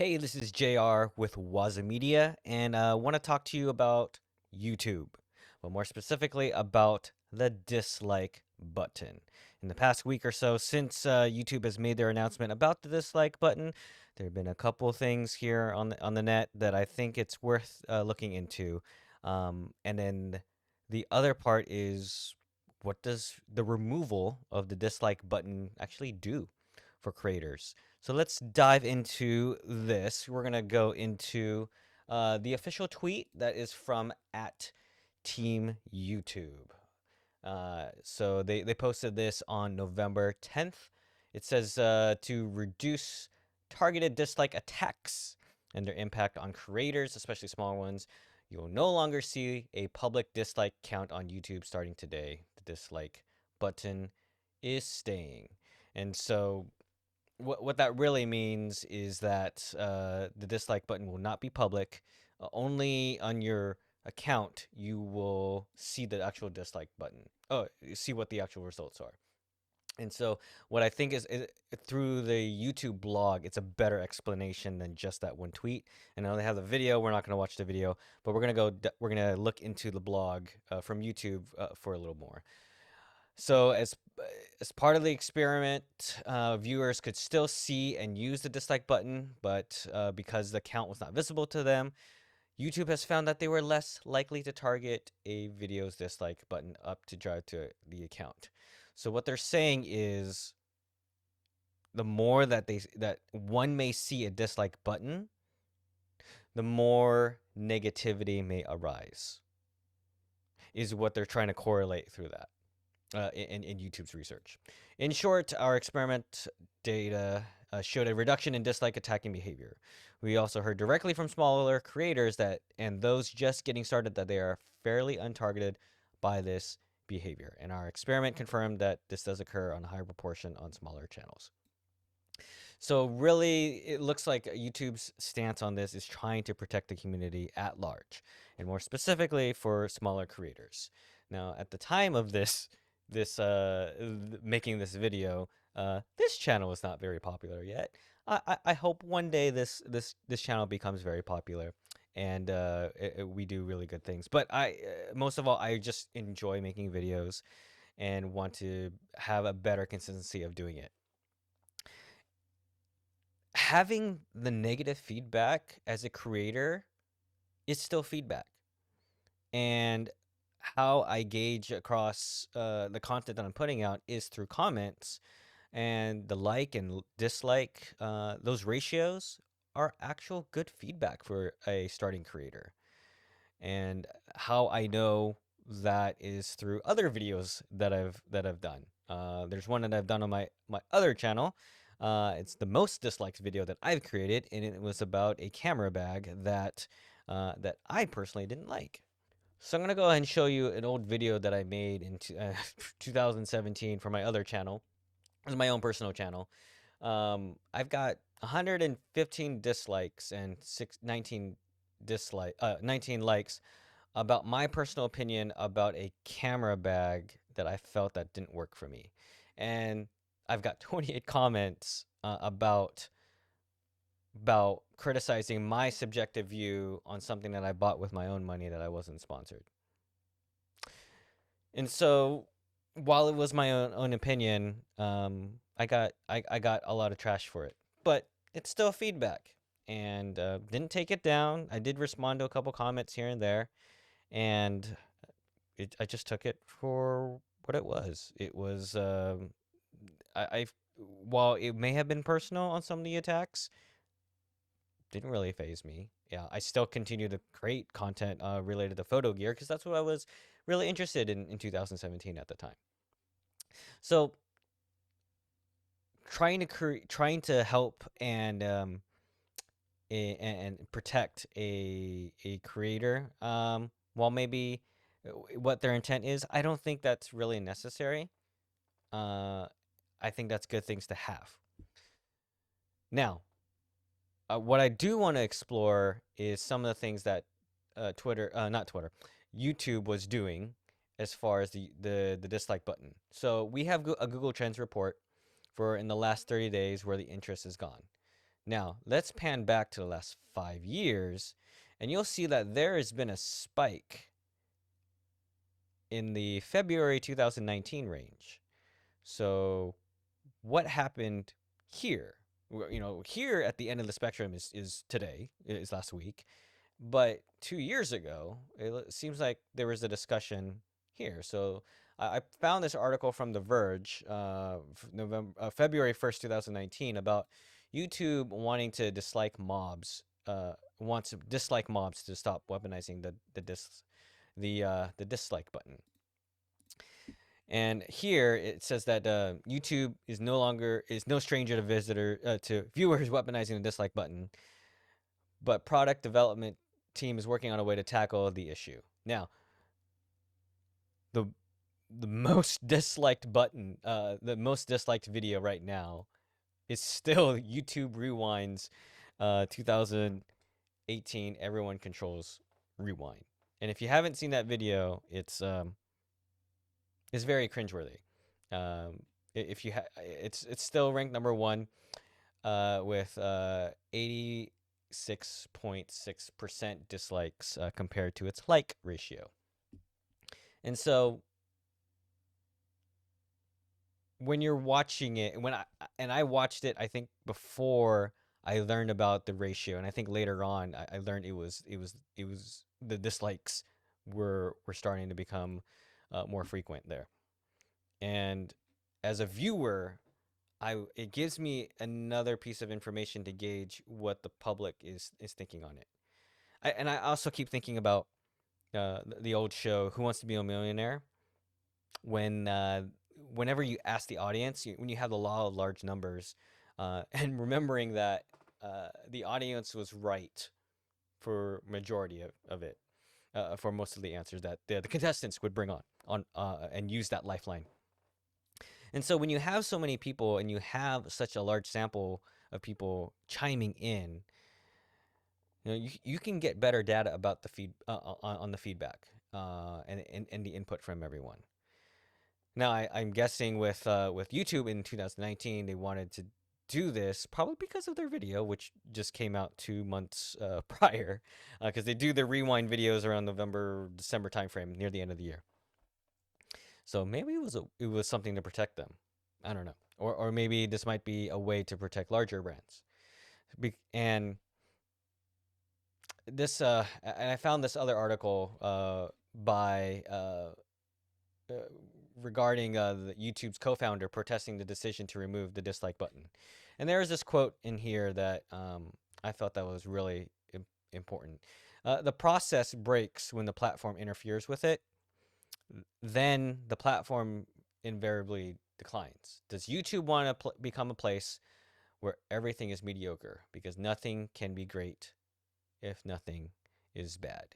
Hey, this is JR with Waza Media, and I want to talk to you about YouTube, but more specifically about the dislike button. In the past week or so, since YouTube has made their announcement about the dislike button, there have been a couple things here on the net that I think it's worth looking into. And then the other part is, what does the removal of the dislike button actually do for creators? So let's dive into this. We're going to go into the official tweet that is from at Team YouTube. So they posted this on November 10th. It says to reduce targeted dislike attacks and their impact on creators, especially smaller ones. You will no longer see a public dislike count on YouTube starting today. The dislike button is staying. And so what that really means is that the dislike button will not be public. Only on your account you will see the actual dislike button. Oh, you see what the actual results are. And so what I think is through the YouTube blog, it's a better explanation than just that one tweet. And now they have the video. We're not going to watch the video, but we're gonna look into the blog from YouTube for a little more. So as part of the experiment, viewers could still see and use the dislike button, but because the account was not visible to them, YouTube has found that they were less likely to target a video's dislike button up to drive to the account. So what they're saying is the more that one may see a dislike button, the more negativity may arise, is what they're trying to correlate through that. In YouTube's research. In short, our experiment data showed a reduction in dislike attacking behavior. We also heard directly from smaller creators and those just getting started that they are fairly untargeted by this behavior. And our experiment confirmed that this does occur on a higher proportion on smaller channels. So really, it looks like YouTube's stance on this is trying to protect the community at large, and more specifically for smaller creators. Now, at the time of making this video, this channel is not very popular yet. I hope one day this channel becomes very popular, and we do really good things. But most of all, I just enjoy making videos and want to have a better consistency of doing it. Having the negative feedback as a creator is still feedback. And how I gauge across the content that I'm putting out is through comments, and the like and dislike, those ratios are actual good feedback for a starting creator. And how I know that is through other videos that I've done. There's one that I've done on my other channel. It's the most disliked video that I've created, and it was about a camera bag that I personally didn't like. So I'm gonna go ahead and show you an old video that I made in 2017 for my other channel. It was my own personal channel. I've got 115 dislikes and 19 likes about my personal opinion about a camera bag that I felt that didn't work for me. And I've got 28 comments about criticizing my subjective view on something that I bought with my own money that I wasn't sponsored. And so while it was my own opinion, I got a lot of trash for it. But it's still feedback, and didn't take it down. I did respond to a couple comments here and there, and I just took it for what it was. It was I while it may have been personal on some of the attacks, didn't really phase me. Yeah, I still continue to create content related to photo gear because that's what I was really interested in 2017 at the time. So trying to help and protect a creator, while maybe what their intent is, I don't think that's really necessary. I think that's good things to have. Now, what I do want to explore is some of the things that not Twitter, YouTube was doing as far as the dislike button. So we have a Google Trends report for in the last 30 days where the interest is gone. Now, let's pan back to the last 5 years, and you'll see that there has been a spike in the February 2019 range. So, what happened here? Here at the end of the spectrum is today, is last week. But 2 years ago, it seems like there was a discussion here. So I found this article from The Verge, February 1st, 2019, about YouTube wanting to wants to dislike mobs to stop weaponizing the dislike button. And here it says that YouTube is no stranger to viewers weaponizing the dislike button, but product development team is working on a way to tackle the issue. Now, the most disliked button, the most disliked video right now is still YouTube Rewind's 2018 Everyone Controls Rewind. And if you haven't seen that video, it's very cringeworthy. If you it's still ranked number one with 86.6% dislikes compared to its like ratio. And so when you're watching it, I watched it, I think before I learned about the ratio, and I think later on I learned it was the dislikes were starting to become more frequent there. And as a viewer, it gives me another piece of information to gauge what the public is thinking on it. I also keep thinking about the old show Who Wants to Be a Millionaire, whenever you ask the audience, when you have the law of large numbers, and remembering that the audience was right for majority of it, for most of the answers that the contestants would bring on and use that lifeline. And so when you have so many people and you have such a large sample of people chiming in, you can get better data about the on the feedback and the input from everyone. Now I'm guessing with YouTube in 2019 they wanted to do this probably because of their video, which just came out 2 months prior, because they do their rewind videos around November-December timeframe near the end of the year. So maybe it was something to protect them. I don't know, or maybe this might be a way to protect larger brands. And this I found this other article by regarding the YouTube's co-founder protesting the decision to remove the dislike button. And there is this quote in here that I felt that was really important. The process breaks when the platform interferes with it. Then the platform invariably declines. Does YouTube want to become a place where everything is mediocre? Because nothing can be great if nothing is bad.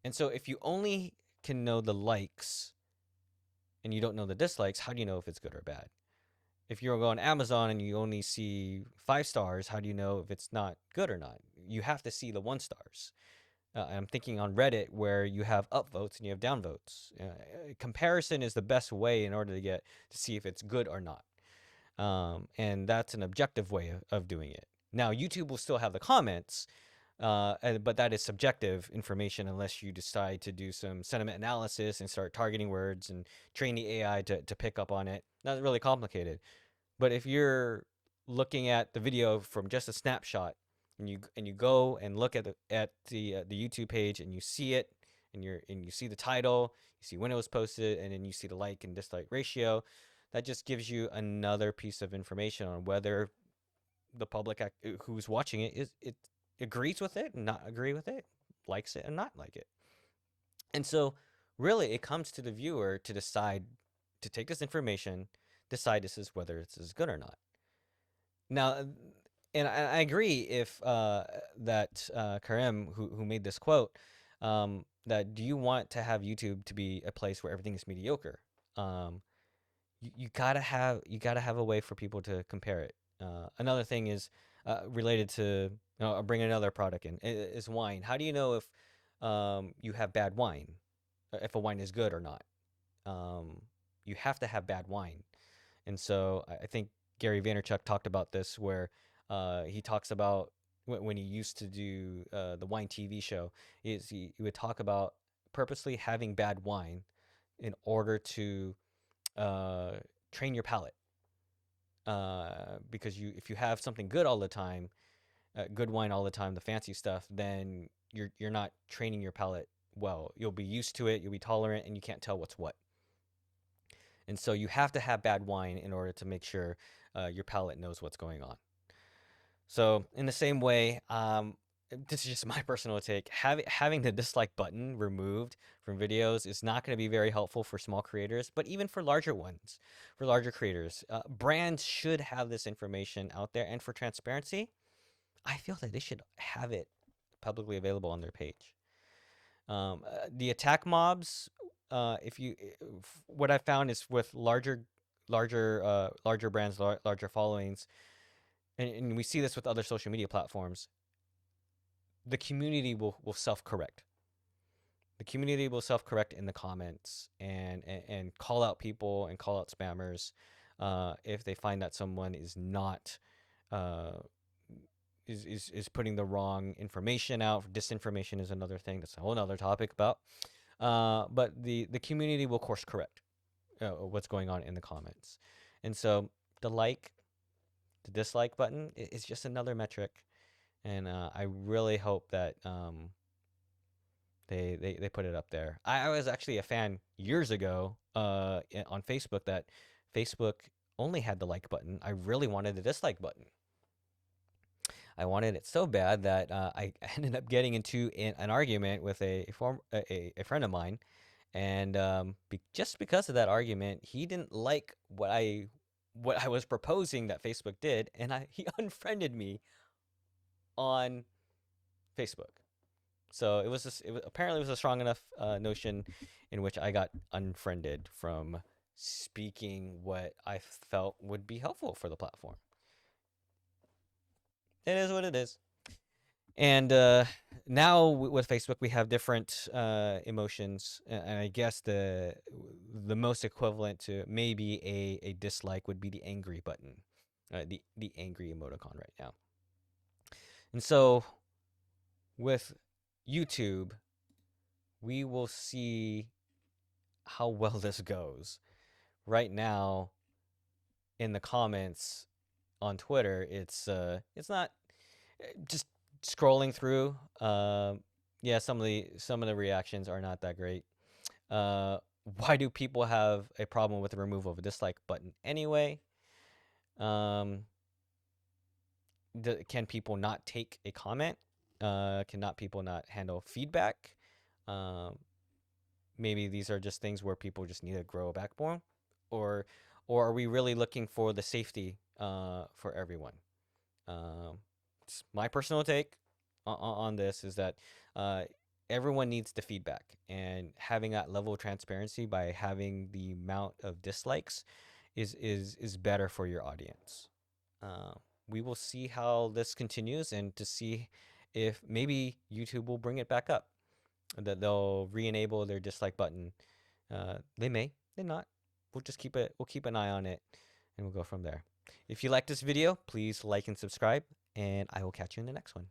And so if you only can know the likes and you don't know the dislikes, how do you know if it's good or bad? If you go on Amazon and you only see 5 stars, how do you know if it's not good or not? You have to see the 1 stars. I'm thinking on Reddit where you have upvotes and you have downvotes. Comparison is the best way in order to see if it's good or not. And that's an objective way of doing it. Now, YouTube will still have the comments, but that is subjective information unless you decide to do some sentiment analysis and start targeting words and train the AI to pick up on it. That's really complicated. But if you're looking at the video from just a snapshot, and you go and look at the YouTube page and you see it, and you see the title, you see when it was posted, and then you see the like and dislike ratio, that just gives you another piece of information on whether the public who's watching it agrees with it, not agree with it, likes it, and not like it. And so really it comes to the viewer to decide, to take this information, decide whether it's as good or not. Now, and I agree if that Karim, who made this quote, that do you want to have YouTube to be a place where everything is mediocre? You gotta have a way for people to compare it. Another thing is related to, I'll bring another product in, is wine. How do you know if you have bad wine, if a wine is good or not? You have to have bad wine. And so I think Gary Vaynerchuk talked about this, where He talks about when he used to do the wine TV show, is he would talk about purposely having bad wine in order to uh, train your palate. Because if you have something good all the time, good wine all the time, the fancy stuff, then you're not training your palate well. You'll be used to it, you'll be tolerant, and you can't tell what's what. And so you have to have bad wine in order to make sure your palate knows what's going on. So in the same way, this is just my personal take. Having the dislike button removed from videos is not going to be very helpful for small creators, but even for larger ones, for larger creators. Brands should have this information out there, and for transparency, I feel that they should have it publicly available on their page. The attack mobs, what I found is with larger brands, larger followings, and we see this with other social media platforms, the community will self-correct. The community will self-correct in the comments and call out people and call out spammers if they find that someone is not uh, is putting the wrong information out. Disinformation is another thing. That's a whole other topic about. But the community will course correct what's going on in the comments, and so the dislike button is just another metric, and I really hope that they put it up there. I was actually a fan years ago on Facebook that Facebook only had the like button. I really wanted the dislike button. I wanted it so bad that I ended up getting into an argument with a friend of mine, and just because of that argument, he didn't like what I was proposing that Facebook did, and he unfriended me on Facebook. So apparently it was a strong enough notion in which I got unfriended from speaking what I felt would be helpful for the platform. It is what it is. And now with Facebook, we have different emotions, and I guess the most equivalent to maybe a dislike would be the angry button, the angry emoticon right now. And so with YouTube, we will see how well this goes. Right now, in the comments on Twitter, it's not just scrolling through. Yeah, some of the reactions are not that great. Why do people have a problem with the removal of a dislike button anyway? Can people not take a comment? Cannot people not handle feedback? Maybe these are just things where people just need to grow a backbone, or are we really looking for the safety for everyone? It's my personal take on this is that everyone needs the feedback, and having that level of transparency by having the amount of dislikes is better for your audience. We will see how this continues, and to see if maybe YouTube will bring it back up, that they'll re-enable their dislike button. They may, they not. We'll keep an eye on it, and we'll go from there. If you like this video, please like and subscribe, and I will catch you in the next one.